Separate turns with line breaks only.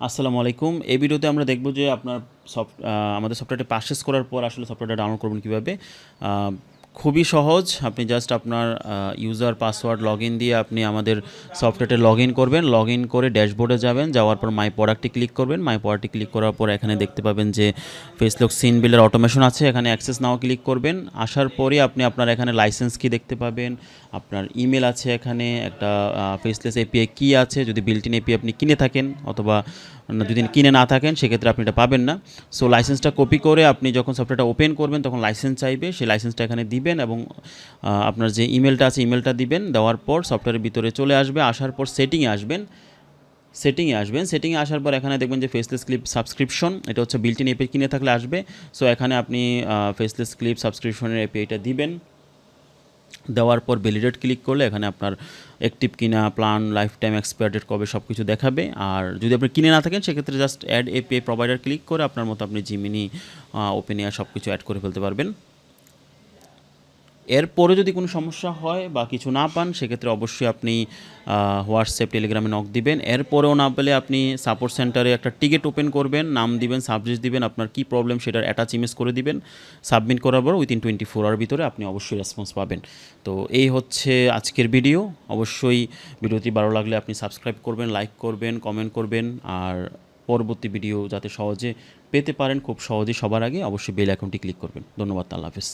আসসালামু আলাইকুম। এই ভিডিওতে আমরা দেখব যে আপনার আমাদের সফটওয়্যারটি পারচেজ করার পর আসলে সফটওয়্যারটা ডাউনলোড করবেন কীভাবে। আ খুবই সহজ। আপনি জাস্ট আপনার ইউজার পাসওয়ার্ড লগইন দিয়ে আপনি আমাদের সফটওয়্যারটা লগইন করবেন। লগইন করে ড্যাশবোর্ডে যাবেন। যাওয়ার পর মাই প্রোডাক্টে ক্লিক করবেন। মাই প্রোডাক্টে ক্লিক করার পর এখানে দেখতে পাবেন যে ফেসলক সিন বিলের অটোমেশন আছে। এখানে অ্যাক্সেস নাও ক্লিক করবেন। আসার পরে আপনি আপনার এখানে লাইসেন্স কি দেখতে পাবেন। আপনার ইমেল আছে, এখানে একটা ফেসলেস এপিআই কি আছে। যদি বিল্ট ইন এপিআই আপনি কিনে থাকেন অথবা যদি কিনে না থাকেন সেক্ষেত্রে আপনি এটা পাবেন না। সো লাইসেন্সটা কপি করে আপনি যখন সফটওয়্যারটা ওপেন করবেন তখন লাইসেন্স চাইবে, সেই লাইসেন্সটা এখানে দিবেন এবং আপনার যে ইমেলটা আছে ইমেলটা দিবেন। দেওয়ার পর সফটওয়্যারের ভিতরে চলে আসবে। আসার পর সেটিংয়ে আসবেন। সেটিংয়ে আসার পর এখানে দেখবেন যে ফেসলেস ক্লিপ সাবস্ক্রিপশন, এটা হচ্ছে বিল্ট ইন এপিআই কিনে থাকলে আসবে। সো এখানে আপনি ফেসলেস ক্লিপ সাবস্ক্রিপশনের এপিআইটা দিবেন। দেওয়ার পর ভ্যালিডেট ক্লিক করলে এখানে আপনার অ্যাক্টিভ কিনা, plan, life time, expire date কবে সব কিছু দেখাবে। আর যদি আপনি কিনে না থাকেন সেক্ষেত্রে just add API provider click করে আপনার মতো আপনি জিমিনি, ওপেন এআই সব কিছু অ্যাড করে ফেলতে পারবেন। এরপরে যদি কোনো সমস্যা হয় বা কিছু না পান সেক্ষেত্রে অবশ্যই আপনি হোয়াটসঅ্যাপ, টেলিগ্রামে নক দিবেন। এরপরেও না পেলে আপনি সাপোর্ট সেন্টারে একটা টিকেট ওপেন করবেন, নাম দিবেন, সাবজেক্ট দিবেন, আপনার কী প্রবলেম সেটার অ্যাটাচ ইমেজ করে দিবেন। সাবমিট করার পর উইদিন 24 আওয়ার ভিতরে আপনি অবশ্যই রেসপন্স পাবেন। তো এই হচ্ছে আজকের ভিডিও। অবশ্যই ভিডিওটি ভালো লাগলে আপনি সাবস্ক্রাইব করবেন, লাইক করবেন, কমেন্ট করবেন। আর পরবর্তী ভিডিও যাতে সহজে পেতে পারেন, খুব সহজেই সবার আগে অবশ্যই বেল আইকনটি ক্লিক করবেন। ধন্যবাদ। আল্লাহ হাফেজ।